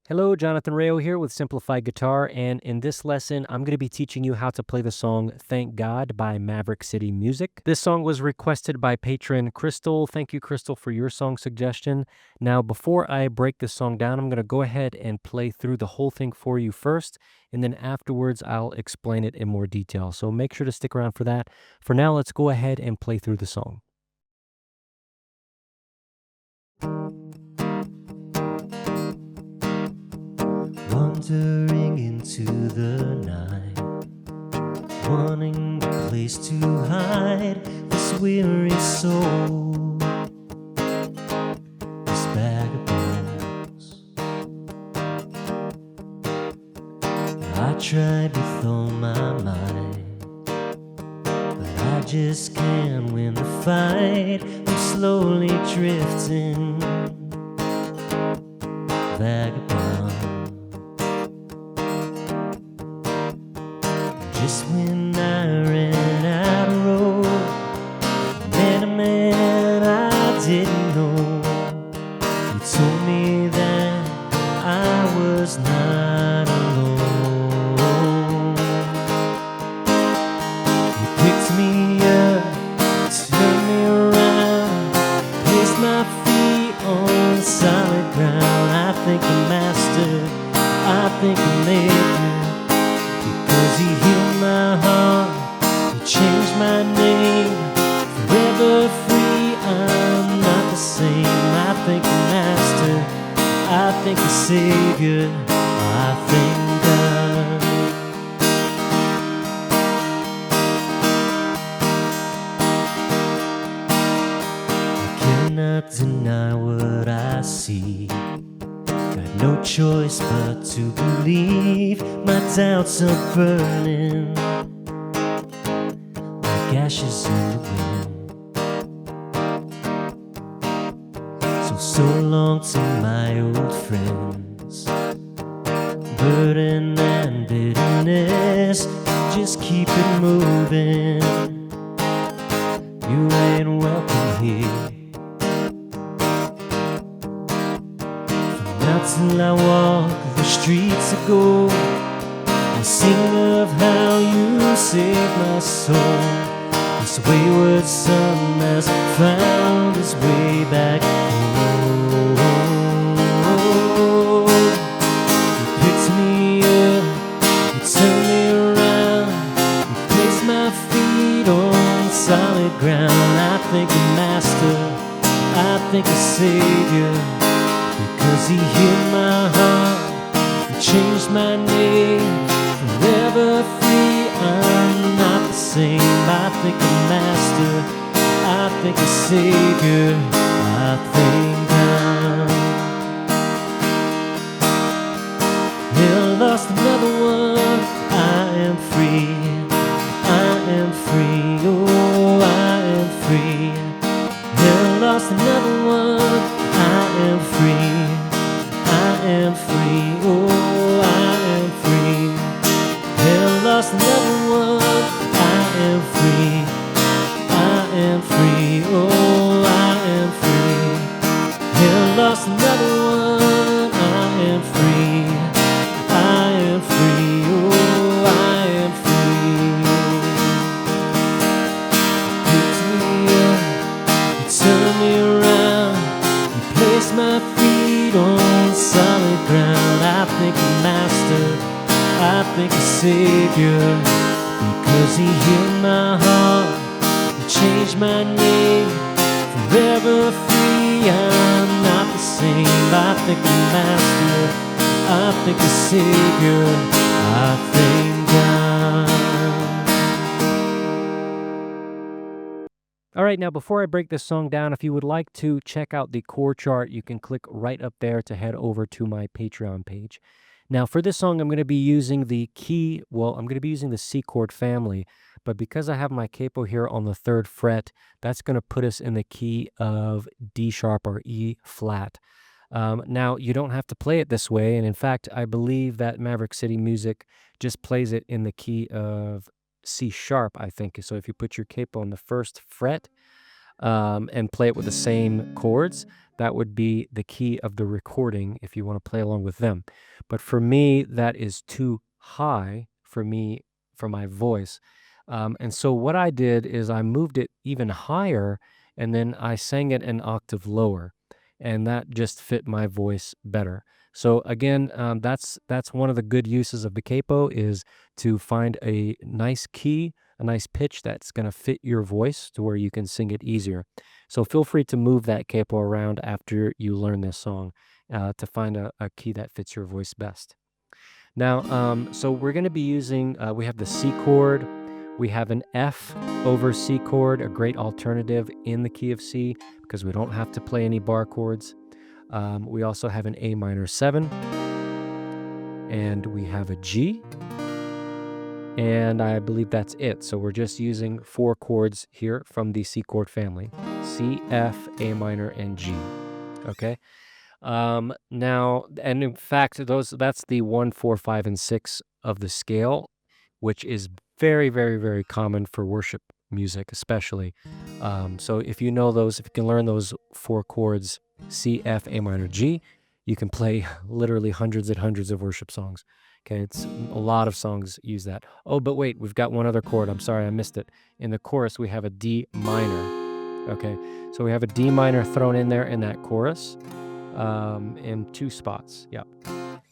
Hello, Jonathan Rayo here with Simplified Guitar, and in this lesson, I'm going to be teaching you how to play the song Thank God by Maverick City Music. This song was requested by Patron Christal. Thank you, Crystal, for your song suggestion. Now, before I break this song down, I'm going to go ahead and play through the whole thing for you first, and then afterwards, I'll explain it in more detail. So make sure to stick around for that. For now, let's go ahead and play through the song. Wandering into the night, wanting a place to hide this weary soul, this vagabonds. I tried with all my might, but I just can't win the fight. I'm slowly drifting, vagabond. Just when I ran out of road, met a man I didn't know. He told me that I was not alone. He picked me up, turned me around, placed my feet on solid ground. I thank the master, I thank the maker, because he healed my heart, he changed my name, forever free, I'm not the same. I thank the master, I thank the savior, I thank God. I cannot deny what I see, got no choice but to believe. My doubts are burning like ashes in the wind. So long to my old friends, burden and bitterness, just keep it moving. You ain't welcome here. Not till I walk the streets of gold, I sing of how you saved my soul. This wayward son has found his way back home. He picked me up, he turned me around, he placed my feet on solid ground. I thank the master, I thank the savior, because he healed my heart, he changed my name, forever free, I'm not the same. I thank the master, I thank the savior, I thank God. I lost another one, I am free, I am free, oh I am free. I lost another one, I am free, I am free, oh I am free. I lost another one, I am free, I am free, oh I am free. I lost another one, I am free, I am free, oh I am free. Picked me up, you turned me around, you placed my feet on solid ground. I thank the master, I thank the savior, because he healed my heart, he changed my name, forever free, I'm not the same. I thank the master, I thank the savior, I thank God. All right, now before I break this song down, if you would like to check out the chord chart, you can click right up there to head over to my Patreon page. Now, for this song, I'm going to be using the I'm going to be using the C chord family, but because I have my capo here on the 3rd fret, that's going to put us in the key of D sharp or E flat. Now, you don't have to play it this way, and in fact, I believe that Maverick City Music just plays it in the key of C sharp, I think. So if you put your capo on the 1st fret and play it with the same chords, that would be the key of the recording if you want to play along with them. But for me, that is too high for me, for my voice. And so what I did is I moved it even higher and then I sang it an octave lower. And that just fit my voice better. So again, that's one of the good uses of the capo is to find a nice key, a nice pitch that's going to fit your voice to where you can sing it easier. So feel free to move that capo around after you learn this song to find a key that fits your voice best. Now, so we're going to be using, we have the C chord, we have an F over C chord, a great alternative in the key of C because we don't have to play any bar chords. We also have an A minor 7, and we have a G, and I believe that's it. So we're just using 4 chords here from the C chord family: C, F, A minor, and G. Okay. Now, and in fact, that's the 1, 4, 5, and 6 of the scale, which is very, very, very common for worship music, especially. So if you know those, if you can learn those 4 chords, C, F, A minor, G, you can play literally hundreds and hundreds of worship songs. Okay, it's a lot of songs use that. Oh, but wait, we've got one other chord. I'm sorry, I missed it. In the chorus, we have a D minor. Okay, so we have a D minor thrown in there in that chorus in 2 spots. Yep.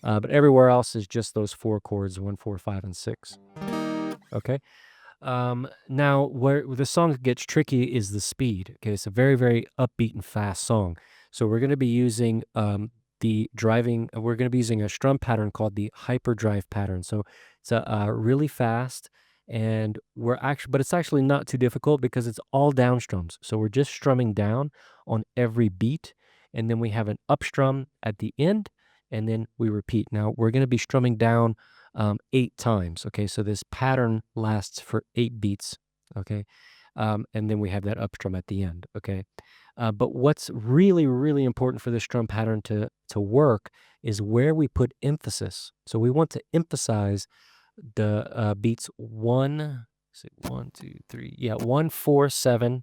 But everywhere else is just those 4 chords, 1, 4, 5, and 6. Okay. Now, where the song gets tricky is the speed. Okay, it's a very, very upbeat and fast song. So we're going to be using we're going to be using a strum pattern called the Hyperdrive pattern. So it's really fast, and but it's actually not too difficult because it's all down strums. So we're just strumming down on every beat, and then we have an up strum at the end, and then we repeat. Now we're going to be strumming down 8 times. Okay, so this pattern lasts for 8 beats. Okay, and then we have that up strum at the end. Okay, but what's really, really important for the strum pattern to work is where we put emphasis. So we want to emphasize the beats 1, 2, 3, 1, 4, 7,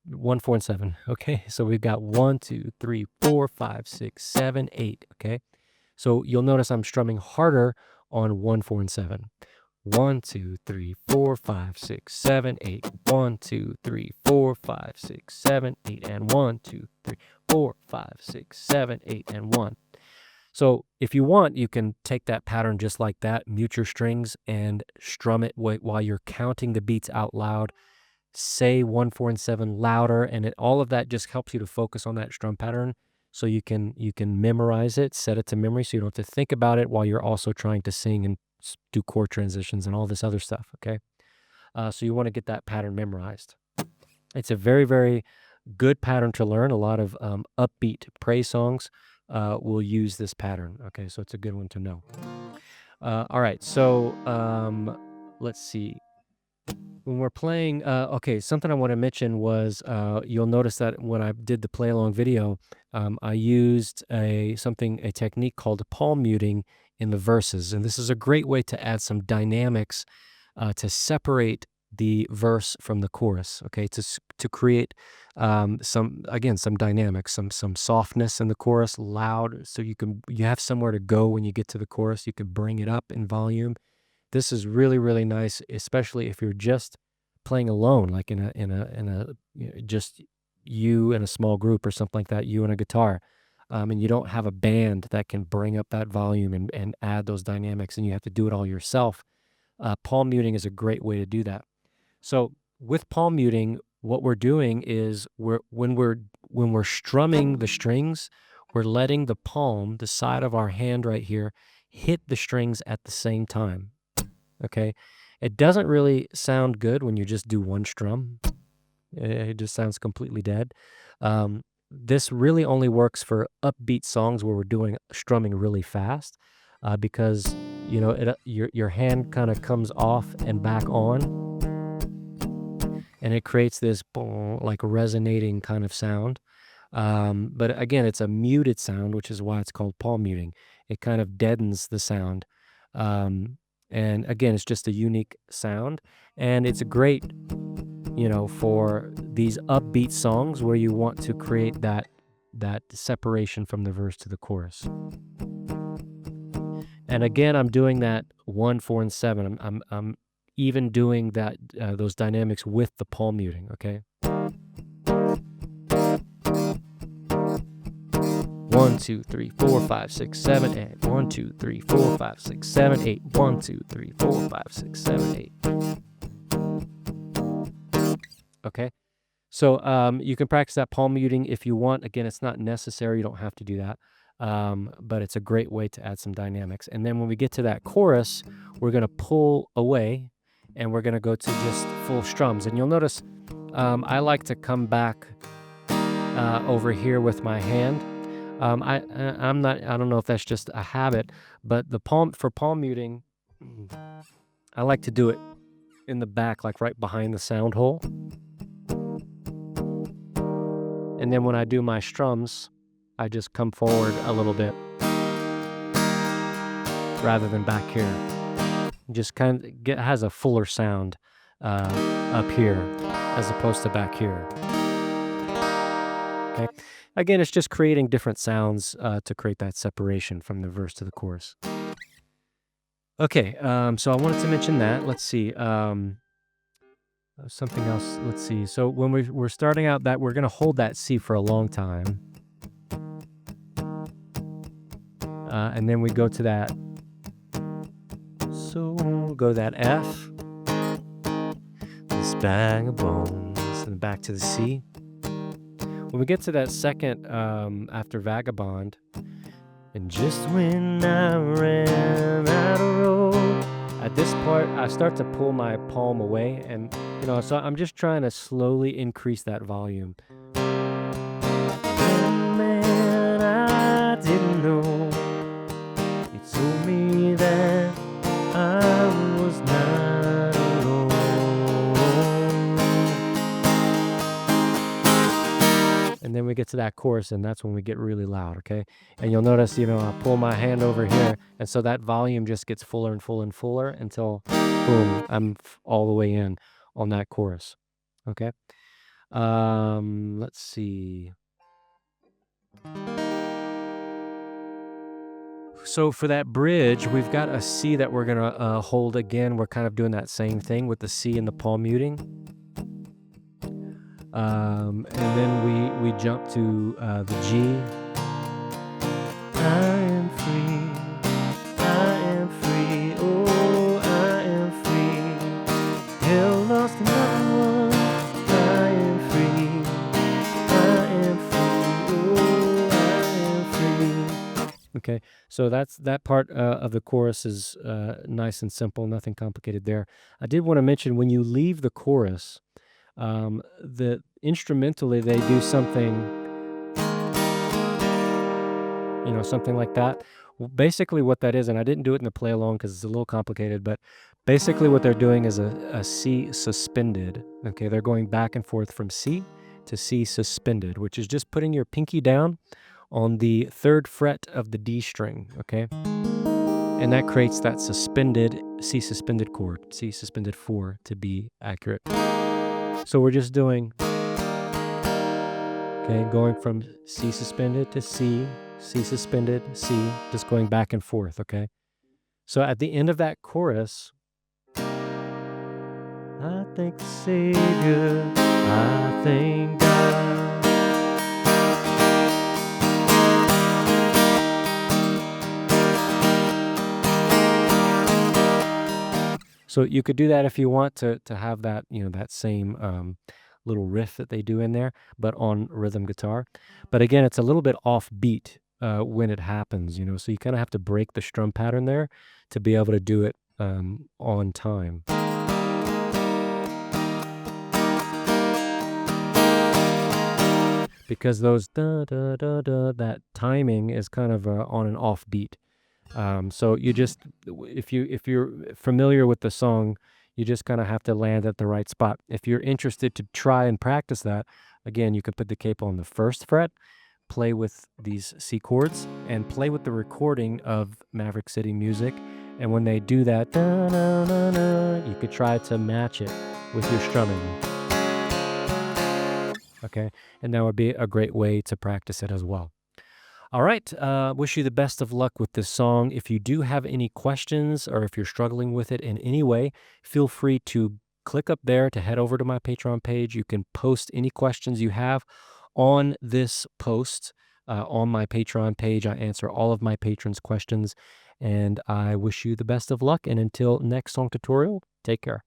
1, 4, and 7. Okay, so we've got 1, 2, 3, 4, 5, 6, 7, 8. Okay, so you'll notice I'm strumming harder on 1, 4, and 7. 1, 2, 3, 4, 5, 6, 7, 8. 1, 2, 3, 4, 5, 6, 7, 8. And 1, 2, 3, 4, 5, 6, 7, 8, and 1. So if you want, you can take that pattern just like that, mute your strings, and strum it while you're counting the beats out loud. Say 1, 4, and 7 louder, and all of that just helps you to focus on that strum pattern. So you can memorize it, set it to memory, so you don't have to think about it while you're also trying to sing and do chord transitions and all this other stuff. Okay, so you want to get that pattern memorized. It's a very, very good pattern to learn. A lot of upbeat praise songs will use this pattern. Okay, so it's a good one to know. All right, so let's see. When we're playing, okay, something I want to mention was you'll notice that when I did the play along video, I used a technique called palm muting in the verses, and this is a great way to add some dynamics to separate the verse from the chorus. Okay, to create some dynamics, some softness in the chorus, loud, so you have somewhere to go when you get to the chorus. You can bring it up in volume. This is really, really nice, especially if you're just playing alone, like in a just you in a small group or something like that, you and a guitar, and you don't have a band that can bring up that volume and add those dynamics, and you have to do it all yourself. Palm muting is a great way to do that. So with palm muting, what we're doing is when we're strumming the strings, we're letting the palm, the side of our hand right here, hit the strings at the same time. Okay, it doesn't really sound good when you just do one strum. It just sounds completely dead. This really only works for upbeat songs where we're doing strumming really fast, because your hand kind of comes off and back on, and it creates this like resonating kind of sound. But again, it's a muted sound, which is why it's called palm muting. It kind of deadens the sound. And again, it's just a unique sound, and it's a great, for these upbeat songs where you want to create that that separation from the verse to the chorus. And again, I'm doing that 1, 4, and 7. I'm even doing that those dynamics with the palm muting, okay? 1, 2, 3, 4, 5, 6, 7, 8. 1, 2, 3, 4, 5, 6, 7, 8. 1, 2, 3, 4, 5, 6, 7, 8. Okay? So you can practice that palm muting if you want. Again, it's not necessary. You don't have to do that. But it's a great way to add some dynamics. And then when we get to that chorus, we're going to pull away and we're going to go to just full strums. And you'll notice I like to come back over here with my hand. I don't know if that's just a habit, but for palm muting, I like to do it in the back, like right behind the sound hole. And then when I do my strums, I just come forward a little bit rather than back here. Just kind of has a fuller sound up here as opposed to back here. Okay. Again, it's just creating different sounds to create that separation from the verse to the chorus. Okay, so I wanted to mention that. Let's see. Something else. Let's see. So when we're starting out, that we're going to hold that C for a long time. And then we go to that. So we'll go to that F. This bag of bones. And back to the C. When we get to that second after Vagabond, and just when I ran out of road, at this part I start to pull my palm away, and so I'm just trying to slowly increase that volume. And man, I didn't know. You told me that I was not alone. And then we get to that chorus, and that's when we get really loud, okay? And you'll notice, I pull my hand over here, and so that volume just gets fuller and fuller and fuller until, boom, I'm all the way in on that chorus, okay? Let's see. So for that bridge, we've got a C that we're gonna hold again. We're kind of doing that same thing with the C and the palm muting. And then we jump to the G. I am free, oh, I am free. Hell lost another one. I am free, oh, I am free. Okay, so that part of the chorus is nice and simple, nothing complicated there. I did want to mention when you leave the chorus, the instrumentally they do something, something like that. Well, basically what that is, and I didn't do it in the play along because it's a little complicated, but basically what they're doing is a C suspended. Okay, they're going back and forth from C to C suspended, which is just putting your pinky down on the 3rd fret of the D string, okay? And that creates that suspended, C suspended chord, C suspended 4 to be accurate. So we're just doing, okay, going from C suspended to C, C suspended, C, just going back and forth, okay? So at the end of that chorus, I thank the Savior, I thank God. So you could do that if you want to have that, that same little riff that they do in there, but on rhythm guitar. But again, it's a little bit off beat when it happens, so you kind of have to break the strum pattern there to be able to do it on time. Because those that timing is kind of on an off beat. So you just, if you're familiar with the song, you just kind of have to land at the right spot. If you're interested to try and practice that, again, you could put the capo on the 1st fret, play with these C chords, and play with the recording of Maverick City music. And when they do that, you could try to match it with your strumming. Okay. And that would be a great way to practice it as well. All right. Wish you the best of luck with this song. If you do have any questions or if you're struggling with it in any way, feel free to click up there to head over to my Patreon page. You can post any questions you have on this post on my Patreon page. I answer all of my patrons' questions, and I wish you the best of luck. And until next song tutorial, take care.